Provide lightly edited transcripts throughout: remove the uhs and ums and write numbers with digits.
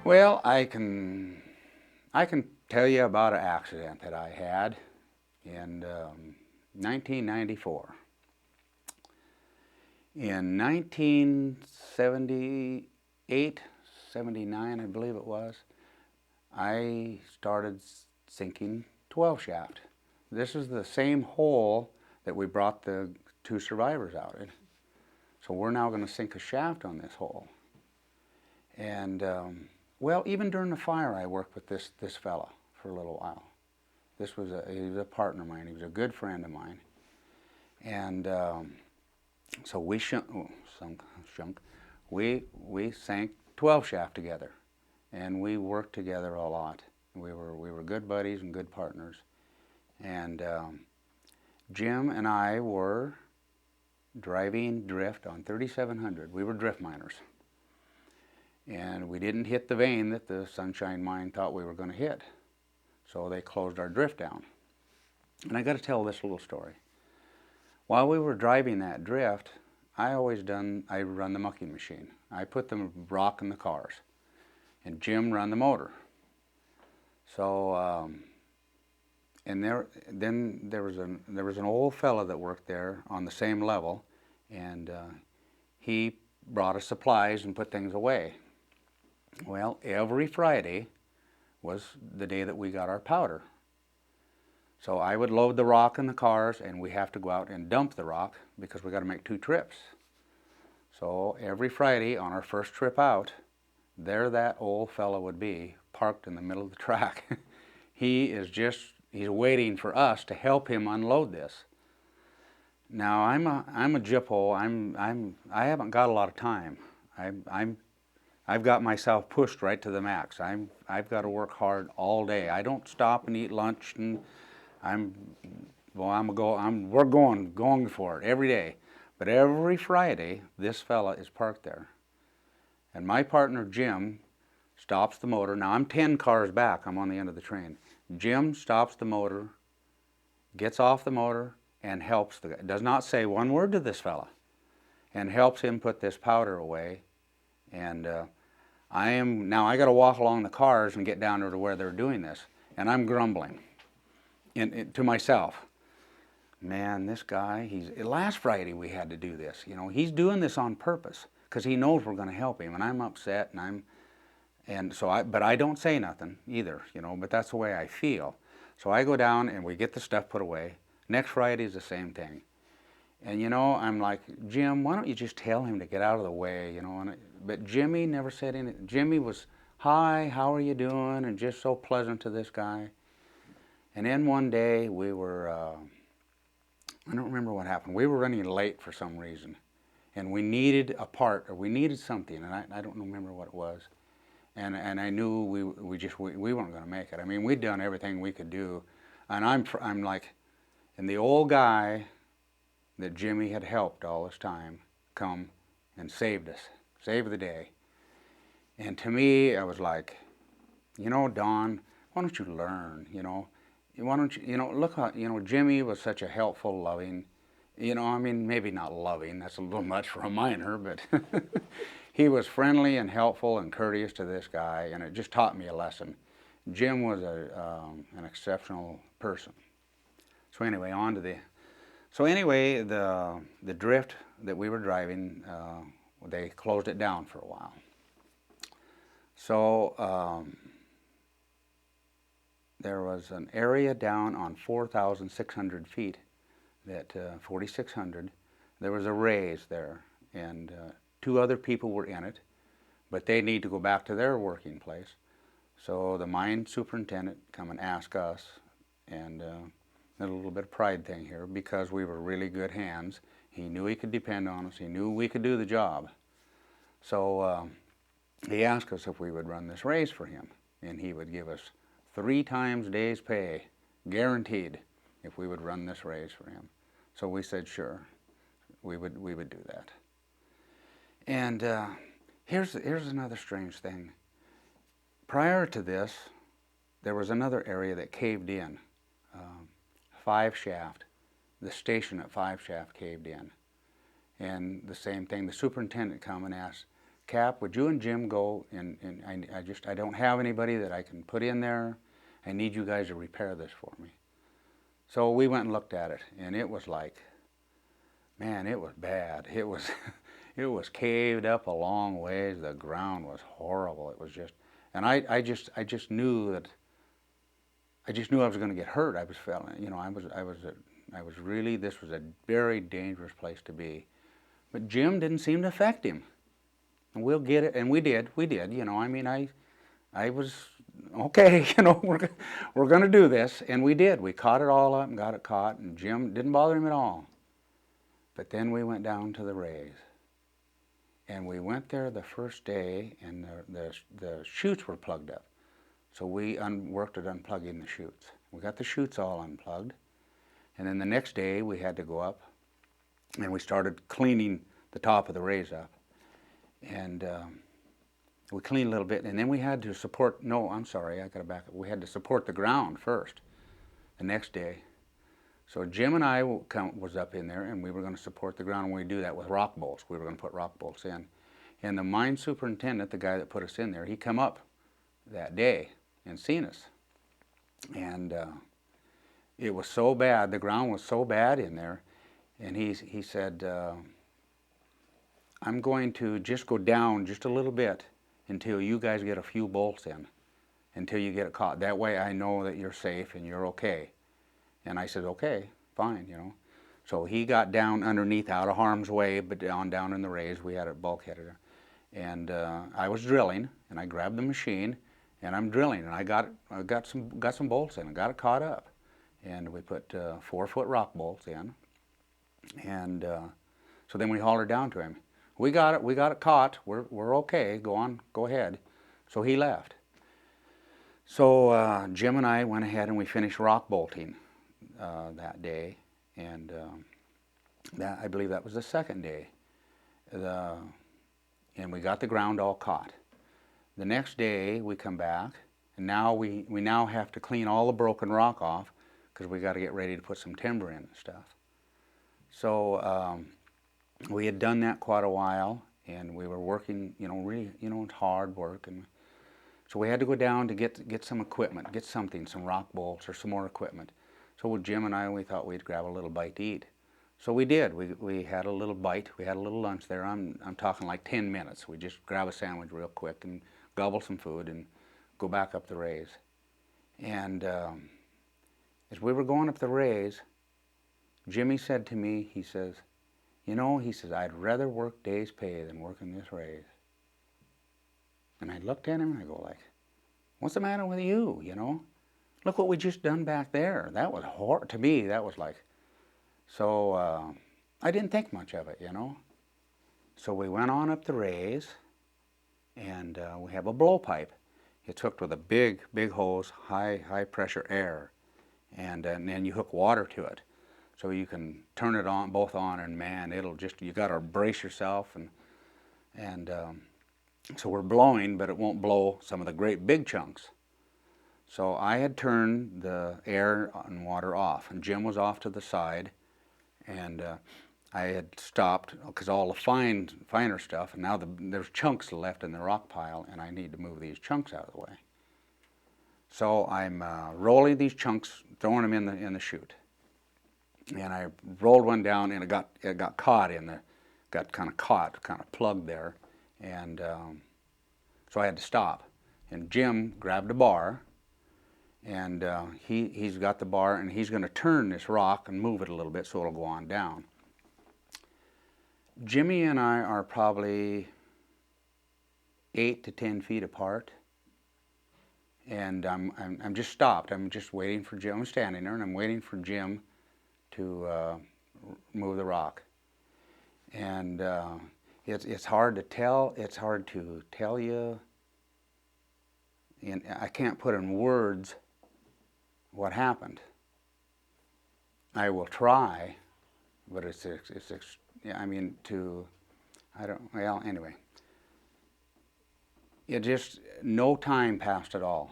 Well, I can tell you about an accident that I had in 1994. In 1978, 79, I believe it was, I started sinking 12 shaft. This is the same hole that we brought the two survivors out in. So we're now going to sink a shaft on this hole. And well, even during the fire, I worked with this fella for a little while. He was a partner of mine. He was a good friend of mine. And so we sank 12 shaft together, and we worked together a lot. We were good buddies and good partners. And Jim and I were driving drift on 3700. We were drift miners. And we didn't hit the vein that the Sunshine Mine thought we were going to hit. So they closed our drift down. And I got to tell this little story. While we were driving that drift, I run the mucking machine. I put the rock in the cars, and Jim ran the motor. So, and then there was an old fella that worked there on the same level, and he brought us supplies and put things away. Well, every Friday was the day that we got our powder. So I would load the rock in the cars, and we have to go out and dump the rock because we got to make 2 trips. So every Friday on our first trip out, there that old fellow would be parked in the middle of the track. He's waiting for us to help him unload this. Now I'm a gyppo. I haven't got a lot of time. I've got myself pushed right to the max. I've got to work hard all day. I don't stop and eat lunch, and we're going for it every day. But every Friday, this fella is parked there. And my partner, Jim, stops the motor. Now, I'm 10 cars back. I'm on the end of the train. Jim stops the motor, gets off the motor, and helps the guy. Does not say one word to this fella, and helps him put this powder away. And I got to walk along the cars and get down to where they're doing this. And I'm grumbling to myself. Man, this guy, last Friday we had to do this. You know, he's doing this on purpose because he knows we're going to help him, and I'm upset, but I don't say nothing either, you know, but that's the way I feel. So I go down and we get the stuff put away. Next Friday is the same thing. And you know, I'm like, Jim, why don't you just tell him to get out of the way, you know? But Jimmy never said anything. Jimmy was, hi, how are you doing? And just so pleasant to this guy. And then one day we were, I don't remember what happened. We were running late for some reason, and we needed a part, or we needed something, and I don't remember what it was. And I knew we weren't going to make it. I mean, we'd done everything we could do, and I'm like, and the old guy that Jimmy had helped all this time come and saved us, saved the day. And to me, I was like, you know, Don, why don't you learn, you know? Why don't you, you know, look how, you know, Jimmy was such a helpful, loving, you know, I mean, maybe not loving, that's a little much for a miner, but he was friendly and helpful and courteous to this guy, and it just taught me a lesson. Jim was an exceptional person. So anyway, the drift that we were driving, they closed it down for a while. So there was an area down on 4,600 feet, that 4,600, there was a raise there, and 2 other people were in it, but they need to go back to their working place. So the mine superintendent come and ask us, and a little bit of pride thing here, because we were really good hands. He knew he could depend on us. He knew we could do the job. So he asked us if we would run this raise for him, and he would give us 3 times days pay, guaranteed, if we would run this raise for him. So we said sure, we would do that. And here's another strange thing. Prior to this, there was another area that caved in. 5 shaft, the station at 5 shaft caved in. And the same thing, the superintendent come and asked, Cap, would you and Jim go, and I don't have anybody that I can put in there. I need you guys to repair this for me. So we went and looked at it, and it was like, man, it was bad. It was, it was caved up a long ways. The ground was horrible. It was just, and I just knew that, I just knew I was going to get hurt. I was feeling, you know, I was really, this was a very dangerous place to be. But Jim didn't seem to affect him. And we'll get it, and we did, you know, I mean, I was, okay, you know, we're going to do this, and we did. We caught it all up and got it caught, and Jim didn't bother him at all. But then we went down to the raise, and we went there the first day, and the chutes were plugged up. So we worked at unplugging the chutes. We got the chutes all unplugged, and then the next day we had to go up, and we started cleaning the top of the raise up. And we cleaned a little bit, and then we had to support, no, I'm sorry, I got to back up. We had to support the ground first, the next day. So Jim and I was up in there, and we were going to support the ground, and we do that with rock bolts. We were going to put rock bolts in. And the mine superintendent, the guy that put us in there, he come up that day and seen us. And it was so bad, the ground was so bad in there, and he said, I'm going to just go down just a little bit until you guys get a few bolts in, until you get it caught. That way I know that you're safe and you're okay. And I said, okay, fine, you know. So he got down underneath, out of harm's way, but down in the raise. We had it bulkheaded. And I was drilling, and I grabbed the machine, and I'm drilling, and I got some bolts in, and got it caught up. And we put 4-foot rock bolts in, and so then we hollered down to him. We got it caught. We're okay. Go on, go ahead. So he left. So Jim and I went ahead and we finished rock bolting that day, and I believe that was the second day. And we got the ground all caught. The next day we come back, and now we now have to clean all the broken rock off because we got to get ready to put some timber in and stuff. So we had done that quite a while, and we were working, you know, really, you know, it's hard work, and so we had to go down to get some equipment, get something, some rock bolts or some more equipment. So with Jim and I, we thought we'd grab a little bite to eat. So we did. We had a little bite. We had a little lunch there. I'm talking like 10 minutes. We just grab a sandwich real quick and gobble some food and go back up the raise. And as we were going up the raise, Jimmy said to me, he says, you know, he says, I'd rather work day's pay than work in this raise. And I looked at him and I go like, what's the matter with you, you know? Look what we just done back there. That was horrible. To me, that was like, so I didn't think much of it, you know? So we went on up the raise, and we have a blowpipe. It's hooked with a big hose, high pressure air, and then you hook water to it. So you can turn it on, both on, and man, it'll just, you gotta brace yourself, and so we're blowing, but it won't blow some of the great big chunks. So I had turned the air and water off, and Jim was off to the side, and I had stopped, because all the finer stuff, and now there's chunks left in the rock pile, and I need to move these chunks out of the way. So I'm rolling these chunks, throwing them in the chute. And I rolled one down, and it got caught got kind of plugged there, and so I had to stop. And Jim grabbed a bar, and he's got the bar, and he's going to turn this rock and move it a little bit so it'll go on down. Jimmy and I are probably 8 to 10 feet apart, and I'm just stopped. I'm just waiting for Jim. I'm standing there, and I'm waiting for Jim to move the rock. And it's hard to tell. It's hard to tell you. And I can't put in words what happened. I will try, but yeah, I mean, well, anyway. It just, no time passed at all.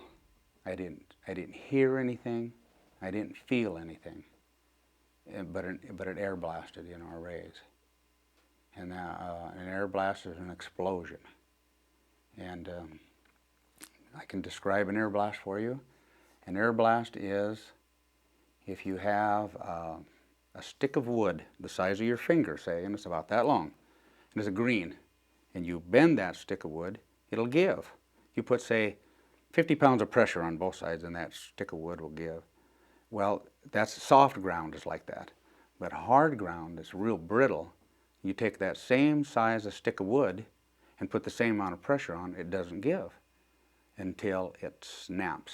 I didn't hear anything. I didn't feel anything. But it air blasted in our raise. And an air blast is an explosion. And I can describe an air blast for you. An air blast is if you have a stick of wood the size of your finger, say, and it's about that long, and it's a green, and you bend that stick of wood, it'll give. You put, say, 50 pounds of pressure on both sides, and that stick of wood will give. Well, that's soft ground is like that. But hard ground is real brittle. You take that same size of stick of wood and put the same amount of pressure on, it doesn't give until it snaps.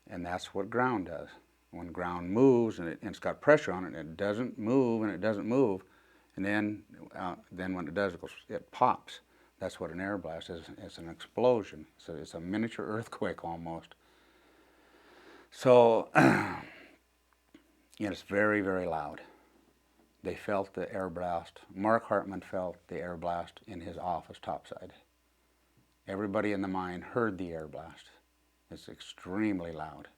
And that's what ground does. When ground moves and it's got pressure on it, it doesn't move and it doesn't move, and then when it does, it pops. That's what an air blast is. It's an explosion. So it's a miniature earthquake almost. So it's very, very loud. They felt the air blast. Mark Hartman felt the air blast in his office topside. Everybody in the mine heard the air blast. It's extremely loud.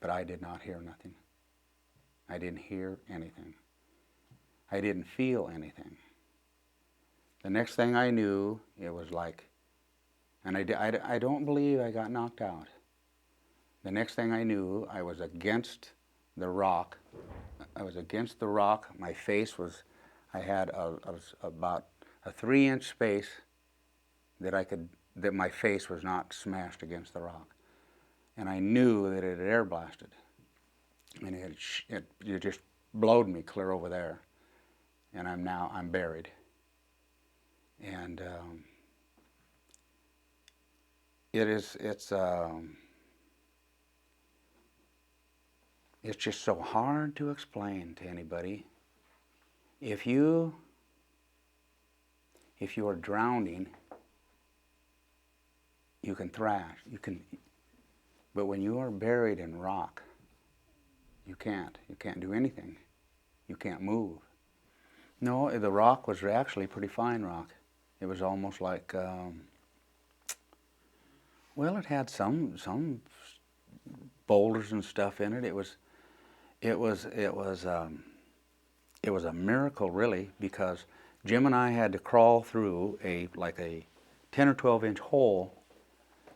But I did not hear nothing. I didn't hear anything. I didn't feel anything. The next thing I knew, it was like, and I don't believe I got knocked out. The next thing I knew, I was against the rock. I was against the rock. My face was, I had about a 3-inch space that my face was not smashed against the rock. And I knew that it had air blasted. And it just blowed me clear over there. And I'm buried. And it's just so hard to explain to anybody. If you are drowning, you can thrash, but when you are buried in rock, you can't do anything. You can't move. No, the rock was actually pretty fine rock. It was almost like, well, it had some boulders and stuff in it. It was a miracle, really, because Jim and I had to crawl through a 10 or 12-inch hole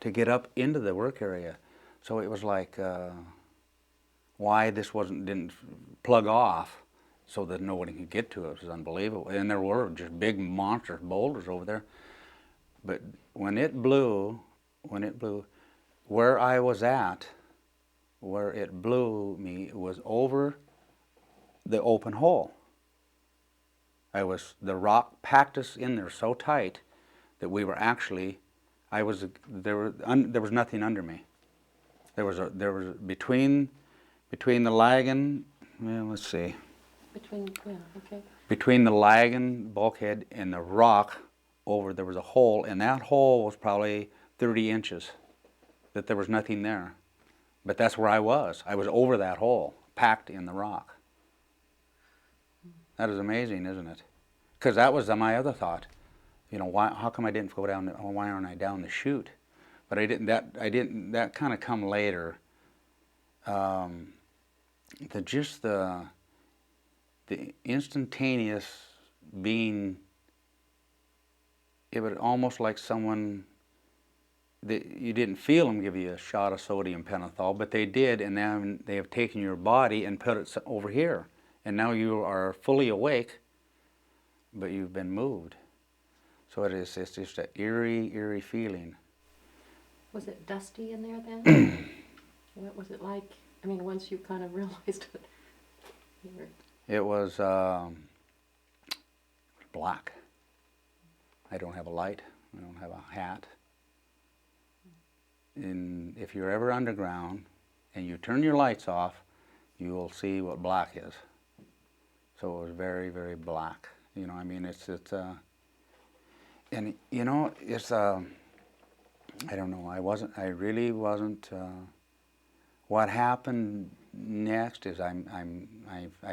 to get up into the work area. So it was like why this didn't plug off so that nobody could get to it. It was unbelievable. And there were just big monster boulders over there. But when it blew, where I was at, where it blew me was over the open hole. The rock packed us in there so tight that we were actually, there was nothing under me. There was between the lagging, well, let's see. Between the lagging bulkhead and the rock there was a hole, and that hole was probably 30 inches, that there was nothing there. But that's where I was. I was over that hole, packed in the rock. That is amazing, isn't it? Because that was my other thought. How come I didn't go down, why aren't I down the chute? But I didn't, that kind of come later. The instantaneous being, it was almost like someone, you didn't feel them give you a shot of sodium pentothal, but they did, and then they have taken your body and put it over here. And now you are fully awake, but you've been moved. So it's just an eerie, eerie feeling. Was it dusty in there then? What was it like? I mean, once you kind of realized it. It was black. I don't have a light. I don't have a hat. And if you're ever underground and you turn your lights off, you will see what black is. So it was very, very black. I mean, it's I don't know, I really wasn't, what happened next is I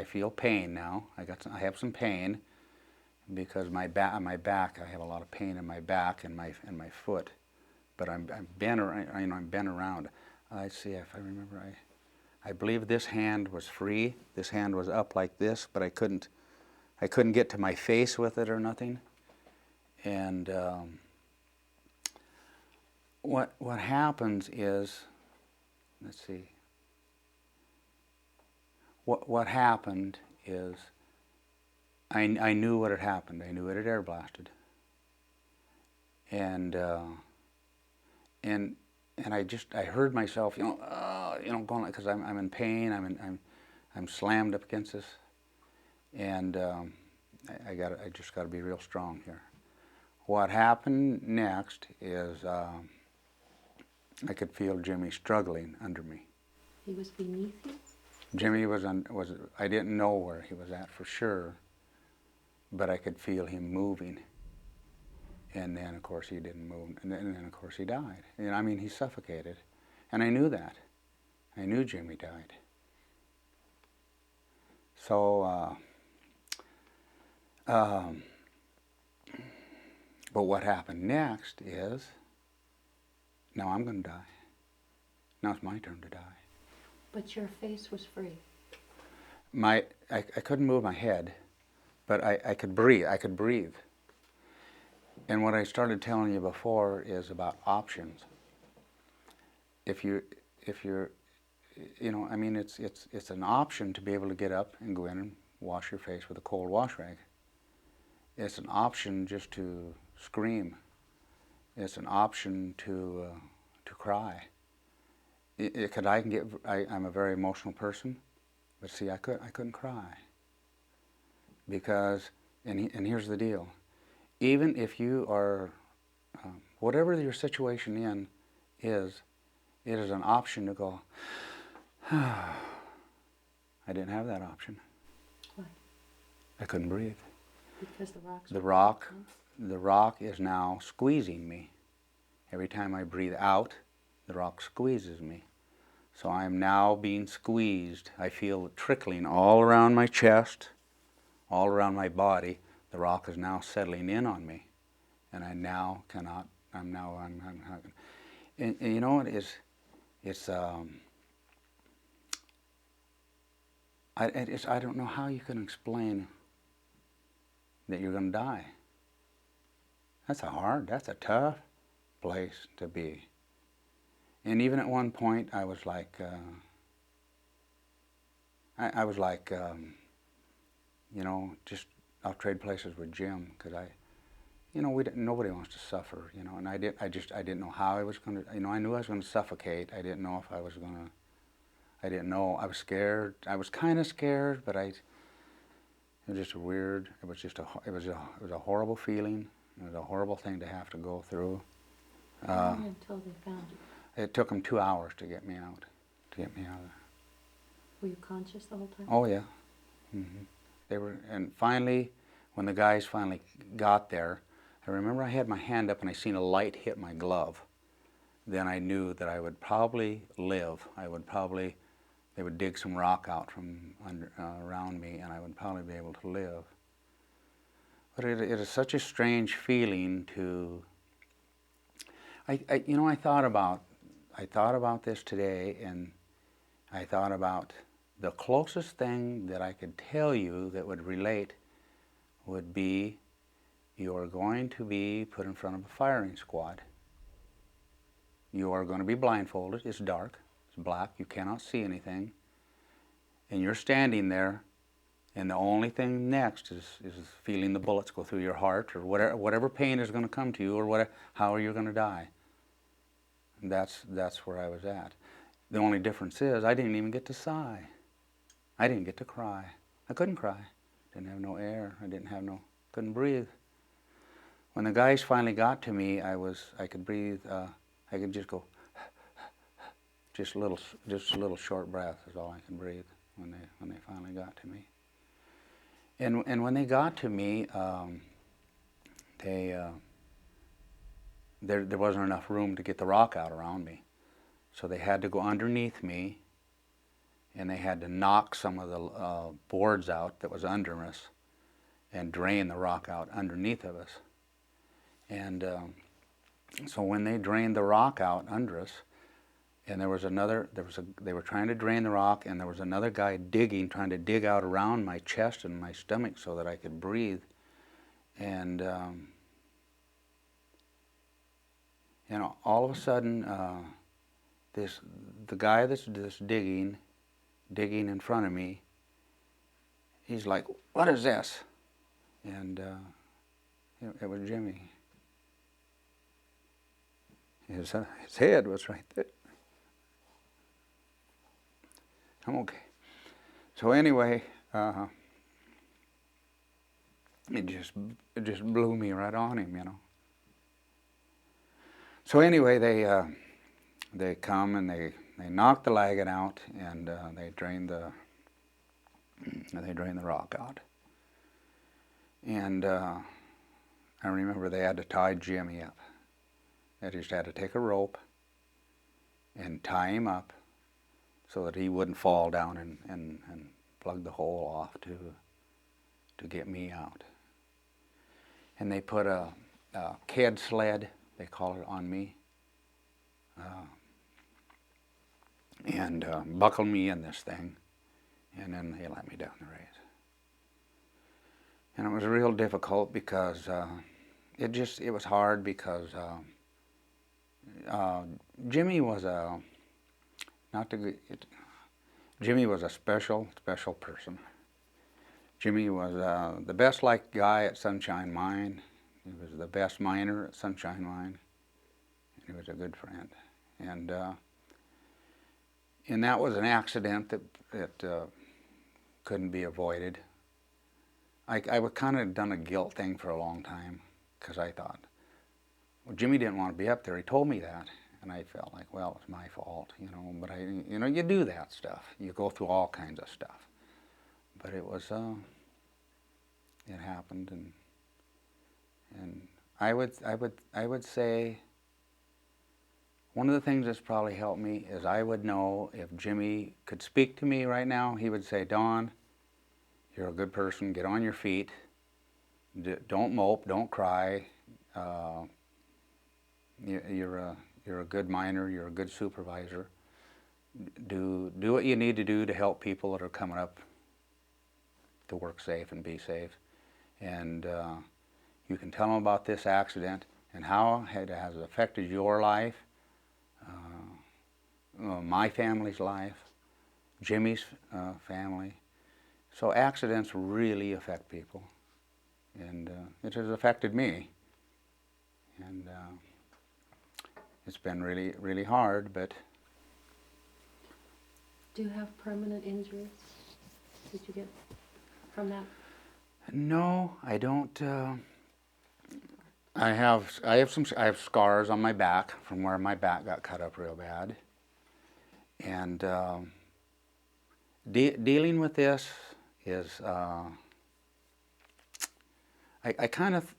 feel pain now. I have some pain because my back, I have a lot of pain in my back and my foot. But I'm bent around. Let's see if I remember. I believe this hand was free. This hand was up like this, but I couldn't get to my face with it or nothing. And what happens is, let's see. What happened is, I knew what had happened. I knew it had air blasted, and I heard myself, going because I'm in pain. I'm slammed up against this, and I just got to be real strong here. What happened next is I could feel Jimmy struggling under me. He was beneath you? Jimmy was I didn't know where he was at for sure, but I could feel him moving. And then, of course, he didn't move. And then of course, he died. And I mean, he suffocated. And I knew that. I knew Jimmy died. So, but what happened next is, now I'm going to die. Now it's my turn to die. But your face was free. I couldn't move my head, but I could breathe. I could breathe. And what I started telling you before is about options. If you're, I mean, it's an option to be able to get up and go in and wash your face with a cold wash rag. It's an option just to scream. It's an option to cry. I'm a very emotional person, but see, I couldn't cry because, and here's the deal. Even if you are, whatever your situation is, it is an option to go, I didn't have that option. Why? I couldn't breathe. Because The rock is now squeezing me. Every time I breathe out, the rock squeezes me. So I am now being squeezed. I feel it trickling all around my chest, all around my body. The rock is now settling in on me, and I now cannot. I'm and you know what is? I don't know how you can explain that you're going to die. That's a tough place to be. And even at one point, I was like, just I'll trade places with Jim because nobody wants to suffer, and I didn't know how I was going to, I knew I was going to suffocate. I didn't know if I was going to, I didn't know. I was scared. I was kind of scared, but it was just weird. It was a horrible feeling. It was a horrible thing to have to go through. How long until they found you? It took them 2 hours to get me out. Were you conscious the whole time? Oh yeah. Mm-hmm. They were, and finally, when the guys finally got there, I remember I had my hand up and I seen a light hit my glove. Then I knew that I would probably live. They would dig some rock out from around me, and I would probably be able to live. But it is such a strange feeling to. I thought about this today, and I thought about the closest thing that I could tell you that would relate would be you are going to be put in front of a firing squad. You are going to be blindfolded. It's dark. It's black. You cannot see anything. And you're standing there, and the only thing next is feeling the bullets go through your heart, or whatever pain is going to come to you, or how are you going to die. And that's where I was at. The only difference is I didn't even get to sigh. I didn't get to cry. I couldn't cry. Didn't have no air. Couldn't breathe. When the guys finally got to me, I could breathe. I could just go, just a little short breath is all I could breathe when they finally got to me. And when they got to me, there wasn't enough room to get the rock out around me. So they had to go underneath me, and they had to knock some of the boards out that was under us and drain the rock out underneath of us. And so when they drained the rock out under us, and they were trying to drain the rock, and there was another guy trying to dig out around my chest and my stomach so that I could breathe. And you know, all of a sudden, the guy that's digging in front of me, he's like, "What is this?" And it was Jimmy. His head was right there. I'm okay. So anyway, it just blew me right on him, you know. So anyway, they come and they knock the lagging out, and they drain the rock out. And I remember they had to tie Jimmy up. They just had to take a rope and tie him up so that he wouldn't fall down and plug the hole off to get me out. And they put a KED sled, they call it, on me, and buckled me in this thing, and then they let me down the race. And it was real difficult because it was hard because Jimmy was Jimmy was a special person. Jimmy was the best liked guy at Sunshine Mine. He was the best miner at Sunshine Mine. He was a good friend, and that was an accident that couldn't be avoided. I would kind of done a guilt thing for a long time because I thought, well, Jimmy didn't want to be up there. He told me that, and I felt like, well, it's my fault, you know. But you do that stuff. You go through all kinds of stuff. But it was, it happened, and I would say one of the things that's probably helped me is I would know if Jimmy could speak to me right now. He would say, "Don, you're a good person. Get on your feet. Don't mope. Don't cry. You're a good miner. You're a good supervisor. Do what you need to do to help people that are coming up to work safe and be safe. And you can tell them about this accident and how it has affected your life, my family's life, Jimmy's family. So accidents really affect people, and it has affected me. And it's been really, really hard, but..." Do you have permanent injuries? Did you get from that? No, I don't. I have scars on my back from where my back got cut up real bad, and dealing with this is I kind of.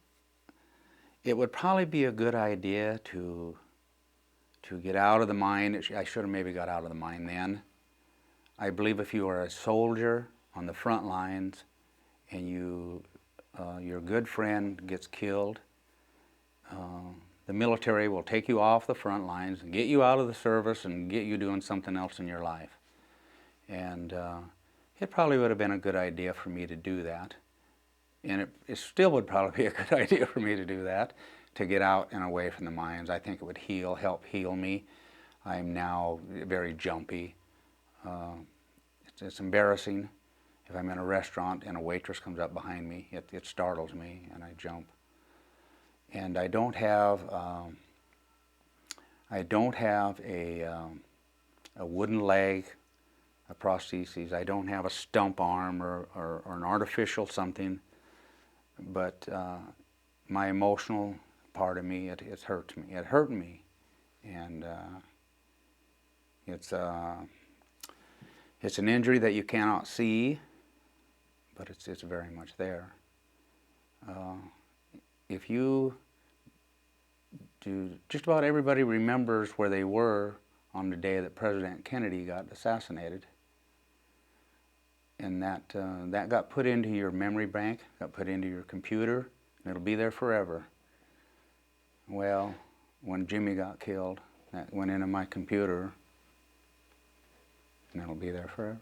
It would probably be a good idea to get out of the mine. I should have maybe got out of the mine then. I believe if you are a soldier on the front lines and your good friend gets killed, the military will take you off the front lines and get you out of the service and get you doing something else in your life. And it probably would have been a good idea for me to do that. And it still would probably be a good idea for me to do that, to get out and away from the mines. I think it would help heal me. I'm now very jumpy. It's embarrassing if I'm in a restaurant and a waitress comes up behind me. It startles me and I jump. And I don't have a wooden leg, a prosthesis. I don't have a stump arm or an artificial something. But my emotional part of me, it hurts me. It hurt me, and it's an injury that you cannot see, but it's very much there. If you do, just about everybody remembers where they were on the day that President Kennedy got assassinated. And that got put into your memory bank, got put into your computer, and it'll be there forever. Well, when Jimmy got killed, that went into my computer, and it'll be there forever.